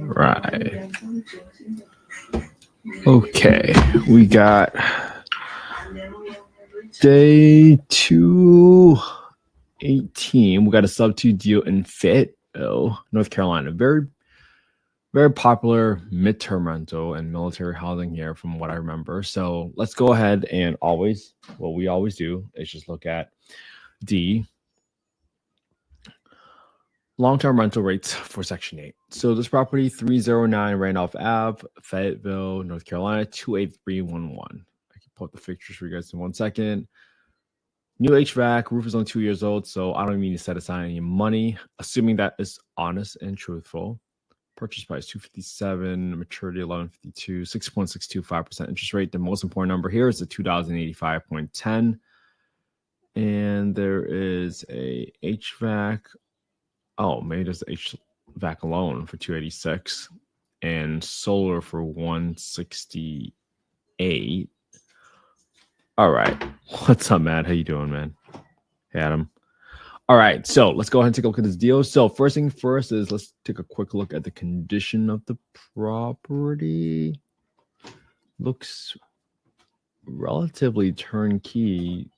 Right. Okay, we got day 218. We got a subto deal in Fayetteville, North Carolina. Very, very popular midterm rental and military housing here from what I remember. So let's go ahead and what we always do is just look at D, long-term rental rates for Section 8. So this property, 309 Randolph Ave, Fayetteville, North Carolina, 28311. I can pull up the pictures for you guys in 1 second. New HVAC, roof is only 2 years old, so I don't even need to set aside any money, assuming that is honest and truthful. Purchase price $257, maturity $1152, 6.625% interest rate. The most important number here is the $2,085.10. And there is a HVAC. Oh, maybe there's HVAC alone for $286 and solar for $168. All right. What's up, Matt? How you doing, man? Hey, Adam. All right. So let's go ahead and take a look at this deal. So first thing first is let's take a quick look at the condition of the property. Looks relatively turnkey.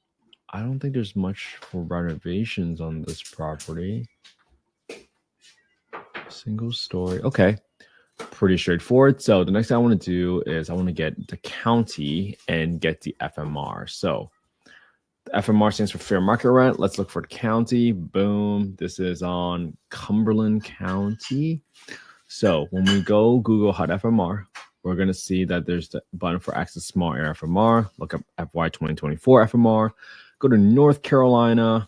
I don't think there's much for renovations on this property. Single story. Okay. Pretty straightforward. So the next thing I want to do is I want to get the county and get the FMR. So the FMR stands for fair market rent. Let's look for the county. Boom. This is on Cumberland County. So when we go Google HUD FMR, we're going to see that there's the button for access small area FMR. Look up FY 2024 FMR. Go to North Carolina,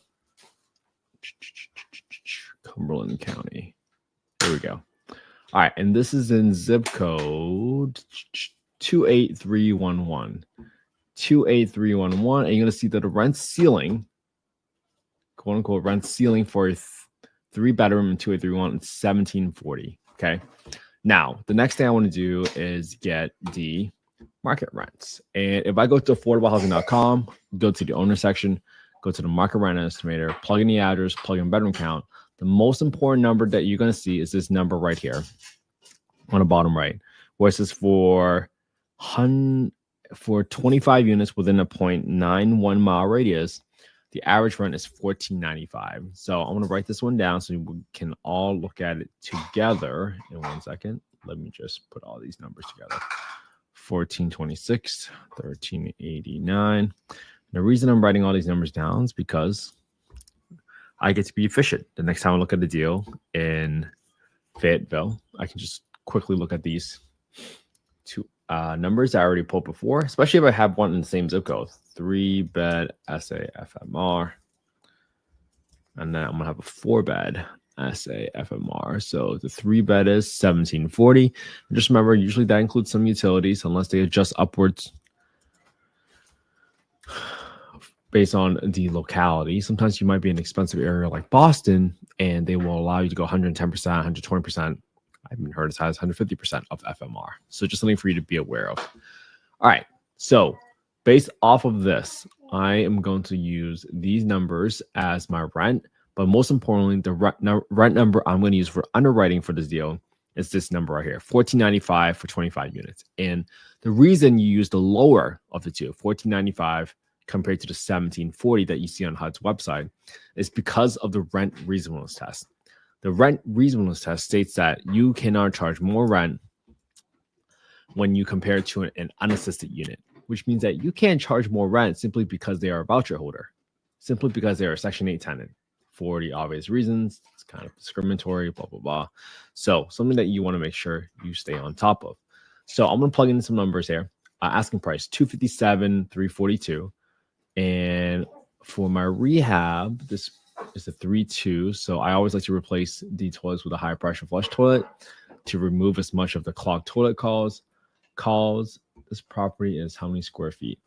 Cumberland County. Here we go. All right, and this is in zip code 28311. 28311, and you're going to see that the rent ceiling, quote unquote, rent ceiling for a 3-bedroom in 2831 is $1,740. Okay. Now, the next thing I want to do is get the market rents. And if I go to affordablehousing.com, go to the owner section, go to the market rent estimator, plug in the address, plug in bedroom count. The most important number that you're going to see is this number right here on the bottom right, where it says for 25 units within a 0.91 mile radius, the average rent is $1,495. So I'm going to write this one down so we can all look at it together in 1 second. Let me just put all these numbers together. 1426, 1389. The reason I'm writing all these numbers down is because I get to be efficient. The next time I look at the deal in Fayetteville, I can just quickly look at these two numbers I already pulled before, especially if I have one in the same zip code. 3-bed SAFMR. And then I'm going to have a 4-bed SAFMR. So the 3-bed is $1,740. And just remember, usually that includes some utilities unless they adjust upwards based on the locality. Sometimes you might be in an expensive area like Boston, and they will allow you to go 110%, 120%. I've even heard as high as 150% of FMR. So just something for you to be aware of. All right. So based off of this, I am going to use these numbers as my rent. But most importantly, the rent number I'm going to use for underwriting for this deal is this number right here, $1,495 for 25 units. And the reason you use the lower of the two, $1,495 compared to the $1,740 that you see on HUD's website, is because of the rent reasonableness test. The rent reasonableness test states that you cannot charge more rent when you compare it to an unassisted unit, which means that you can't charge more rent simply because they are a voucher holder, simply because they are a Section 8 tenant for the obvious reasons. It's kind of discriminatory, blah, blah, blah. So something that you want to make sure you stay on top of. So I'm going to plug in some numbers here. Asking price, $257, $342. And for my rehab, this is a 3.2. So I always like to replace the toilets with a high pressure flush toilet to remove as much of the clogged toilet calls. This property is how many square feet?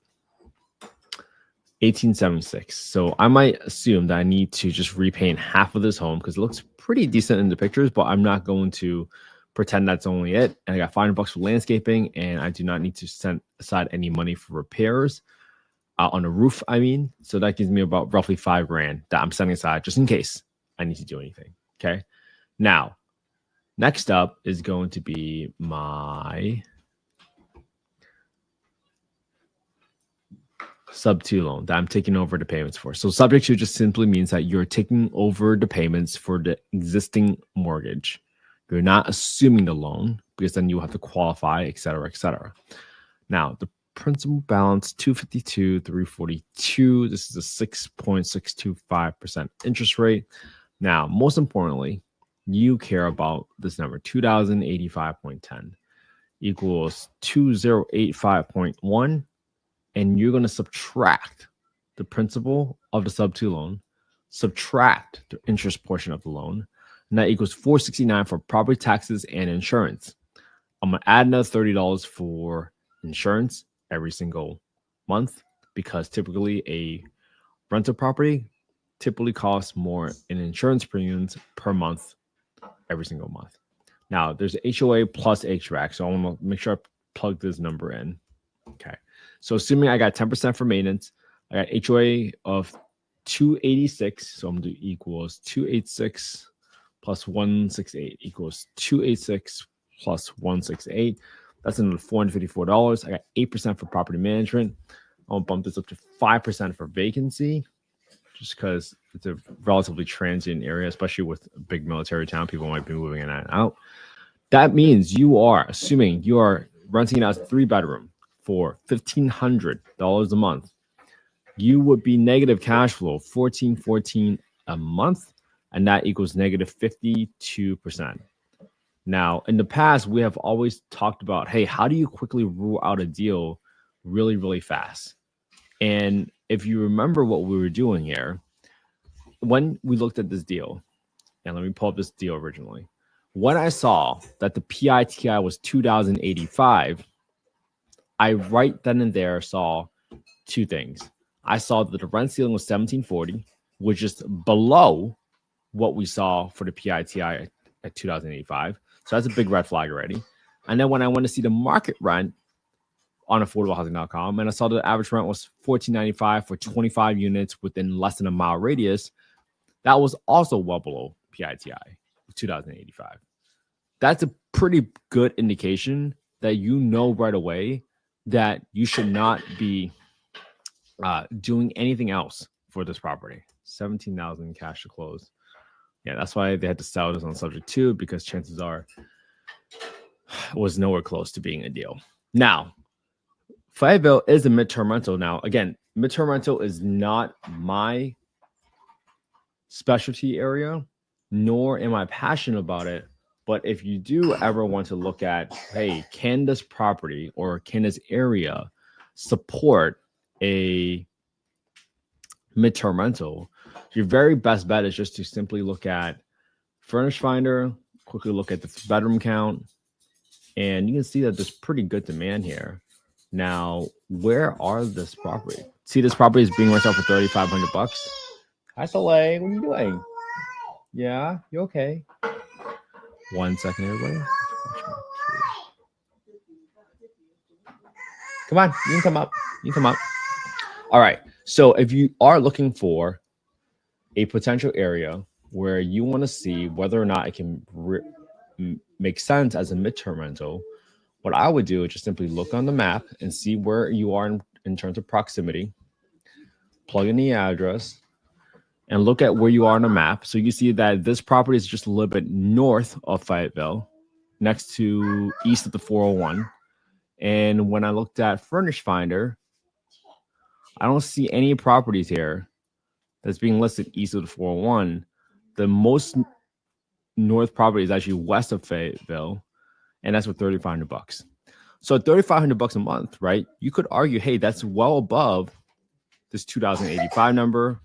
1876. So I might assume that I need to just repaint half of this home because it looks pretty decent in the pictures, but I'm not going to pretend that's only it. And I got $500 for landscaping, and I do not need to set aside any money for repairs on the roof. I mean, so that gives me about roughly $5,000 that I'm setting aside just in case I need to do anything. Okay. Now, next up is going to be my subto loan that I'm taking over the payments for. So subject to just simply means that you're taking over the payments for the existing mortgage. You're not assuming the loan because then you have to qualify, et cetera, et cetera. Now, the principal balance, $252,342. This is a 6.625% interest rate. Now, most importantly, you care about this number, 2,085.10 equals 2,085.1. And you're going to subtract the principal of the subto loan, subtract the interest portion of the loan, and that equals $469 for property taxes and insurance. I'm going to add another $30 for insurance every single month because typically a rental property typically costs more in insurance premiums per month every single month. Now, there's HOA plus HVAC, so I want to make sure I plug this number in. Okay. So assuming I got 10% for maintenance, I got HOA of 286. So I'm going to do equals 286 plus 168 equals 286 plus 168. That's another $454. I got 8% for property management. I'll bump this up to 5% for vacancy, just because it's a relatively transient area, especially with a big military town. People might be moving in and out. That means you are assuming you are renting it as a 3-bedroom. For $1,500 a month, you would be negative cash flow $1,414 a month, and that equals negative 52%. Now, in the past, we have always talked about, hey, how do you quickly rule out a deal really, really fast? And if you remember what we were doing here, when we looked at this deal, and let me pull up this deal originally, when I saw that the PITI was 2,085, I right then and there saw two things. I saw that the rent ceiling was 1,740, which is below what we saw for the PITI at 2,085. So that's a big red flag already. And then when I went to see the market rent on affordablehousing.com, and I saw the average rent was $1,495 for 25 units within less than a mile radius, that was also well below PITI of 2,085. That's a pretty good indication that you know right away that you should not be doing anything else for this property. $17,000 cash to close. Yeah, that's why they had to sell this on subject to, because chances are it was nowhere close to being a deal. Now, Fayetteville is a midterm rental. Now, again, midterm rental is not my specialty area, nor am I passionate about it. But if you do ever want to look at, hey, can this property or can this area support a midterm rental, your very best bet is just to simply look at Furnish Finder, quickly look at the bedroom count, and you can see that there's pretty good demand here. Now, where are this property? See, this property is being rented out for $3,500. Hi, Soleil. What are you doing? Yeah, you okay? 1 second, everybody. Come on, you can come up. You can come up. All right. So if you are looking for a potential area where you want to see whether or not it can make sense as a midterm rental, what I would do is just simply look on the map and see where you are in terms of proximity, plug in the address, and look at where you are on the map. So you see that this property is just a little bit north of Fayetteville, next to east of the 401. And when I looked at Furnish Finder, I don't see any properties here that's being listed east of the 401. The most north property is actually west of Fayetteville, and that's for $3,500. So $3,500 a month, right? You could argue, hey, that's well above this 2,085 number.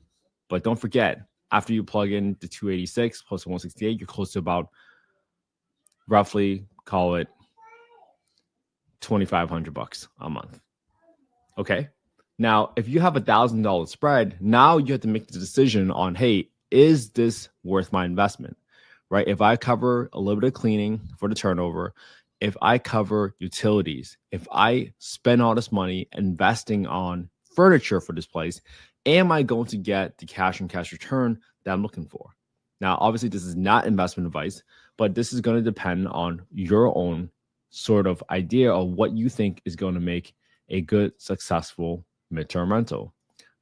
But don't forget, after you plug in the 286 plus 168, you're close to about roughly, call it $2,500 a month. Okay. Now, if you have $1,000 spread, now you have to make the decision on, hey, is this worth my investment? Right? If I cover a little bit of cleaning for the turnover, if I cover utilities, if I spend all this money investing on furniture for this place, am I going to get the cash on cash return that I'm looking for? Now, obviously, this is not investment advice, but this is going to depend on your own sort of idea of what you think is going to make a good, successful midterm rental.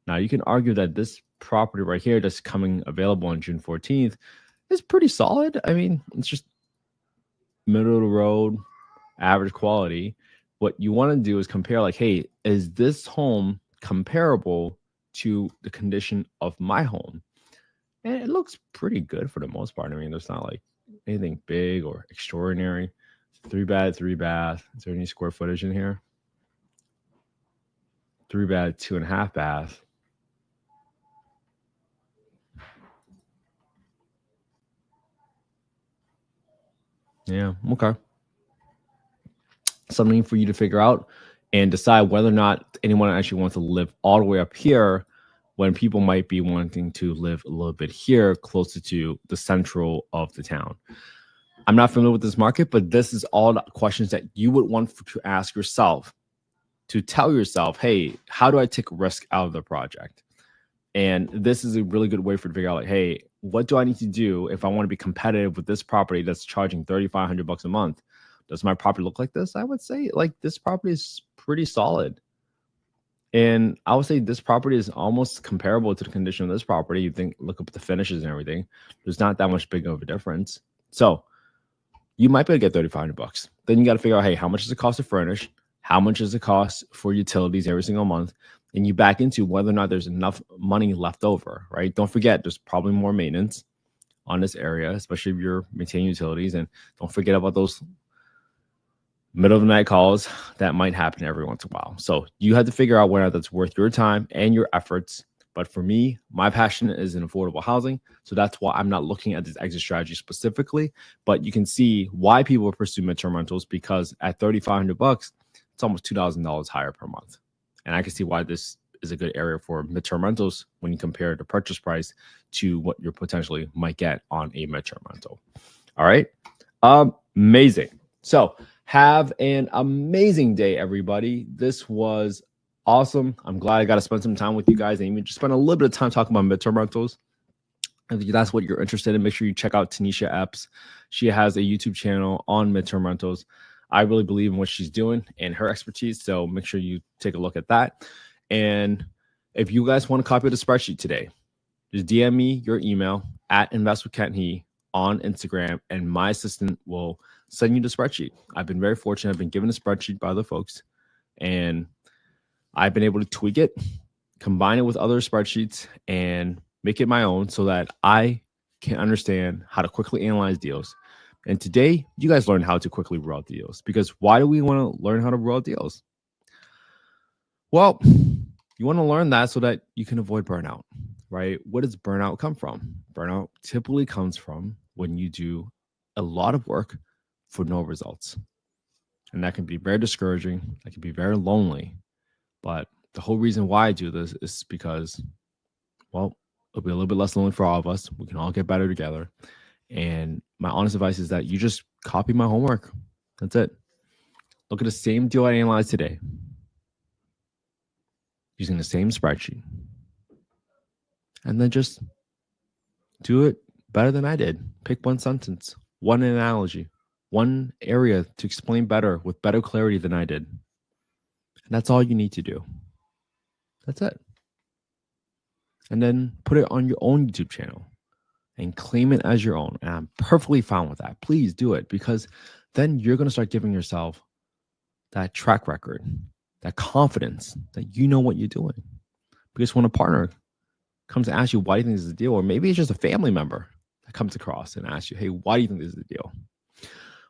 Now, you can argue that this property right here that's coming available on June 14th is pretty solid. I mean, it's just middle of the road, average quality. What you want to do is compare, like, hey, is this home comparable to the condition of my home? And it looks pretty good for the most part. I mean, there's not like anything big or extraordinary. 3-bed, 3-bath. Is there any square footage in here? 3-bed, 2.5 bath. Yeah, okay. Something for you to figure out and decide whether or not anyone actually wants to live all the way up here when people might be wanting to live a little bit here closer to the central of the town. I'm not familiar with this market, but this is all the questions that you would want to ask yourself to tell yourself, hey, how do I take risk out of the project? And this is a really good way for you to figure out, like, hey, what do I need to do if I want to be competitive with this property that's charging $3,500 a month? Does my property look like this? I would say like this property is pretty solid. And I would say this property is almost comparable to the condition of this property. You think, look up the finishes and everything. There's not that much big of a difference. So you might be able to get $3,500. Then you got to figure out, hey, how much does it cost to furnish? How much does it cost for utilities every single month? And you back into whether or not there's enough money left over, right? Don't forget, there's probably more maintenance on this area, especially if you're maintaining utilities. And don't forget about those middle of the night calls that might happen every once in a while. So you have to figure out whether that's worth your time and your efforts. But for me, my passion is in affordable housing. So that's why I'm not looking at this exit strategy specifically. But you can see why people pursue midterm rentals, because at $3,500, it's almost $2,000 higher per month. And I can see why this is a good area for midterm rentals when you compare the purchase price to what you potentially might get on a midterm rental. All right. Amazing. So have an amazing day, everybody. This was awesome. I'm glad I got to spend some time with you guys and even just spend a little bit of time talking about midterm rentals. If that's what you're interested in, make sure you check out Tanisha Epps. She has a YouTube channel on midterm rentals. I really believe in what she's doing and her expertise. So make sure you take a look at that. And if you guys want a copy of the spreadsheet today, just DM me your email at investwithkenthe on Instagram, and my assistant will send you the spreadsheet. I've been very fortunate. I've been given a spreadsheet by other folks, and I've been able to tweak it, combine it with other spreadsheets, and make it my own so that I can understand how to quickly analyze deals. And today, you guys learned how to quickly rule out deals. Because why do we want to learn how to rule out deals? Well, you want to learn that so that you can avoid burnout, right? Where does burnout come from? Burnout typically comes from when you do a lot of work for no results. And that can be very discouraging. That can be very lonely. But the whole reason why I do this is because, well, it'll be a little bit less lonely for all of us. We can all get better together. And my honest advice is that you just copy my homework. That's it. Look at the same deal I analyzed today using the same spreadsheet. And then just do it better than I did. Pick one sentence, one analogy, one area to explain better with better clarity than I did. And that's all you need to do. That's it. And then put it on your own YouTube channel and claim it as your own. And I'm perfectly fine with that. Please do it, because then you're going to start giving yourself that track record, that confidence that you know what you're doing. Because when a partner comes to ask you, why do you think this is a deal? Or maybe it's just a family member that comes across and asks you, hey, why do you think this is a deal?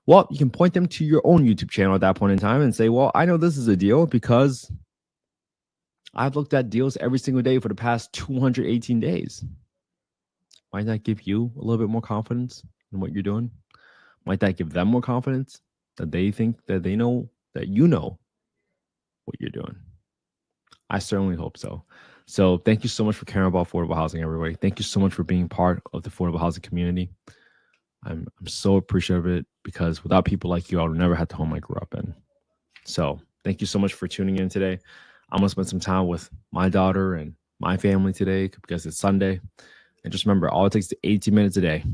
Well, you can point them to your own YouTube channel at that point in time and say, well, I know this is a deal because I've looked at deals every single day for the past 218 days. Might that give you a little bit more confidence in what you're doing? Might that give them more confidence that they think that they know that you know what you're doing? I certainly hope so. So thank you so much for caring about affordable housing, everybody. Thank you so much for being part of the affordable housing community. I'm so appreciative of it, because without people like you, I would never have the home I grew up in. So thank you so much for tuning in today. I'm going to spend some time with my daughter and my family today because it's Sunday. And just remember, all it takes is 18 minutes a day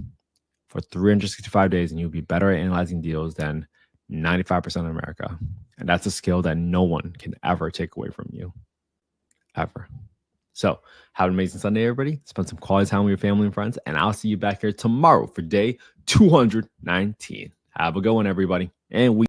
for 365 days, and you'll be better at analyzing deals than 95% of America. And that's a skill that no one can ever take away from you, ever. So have an amazing Sunday, everybody. Spend some quality time with your family and friends, and I'll see you back here tomorrow for day 219. Have a good one, everybody. And we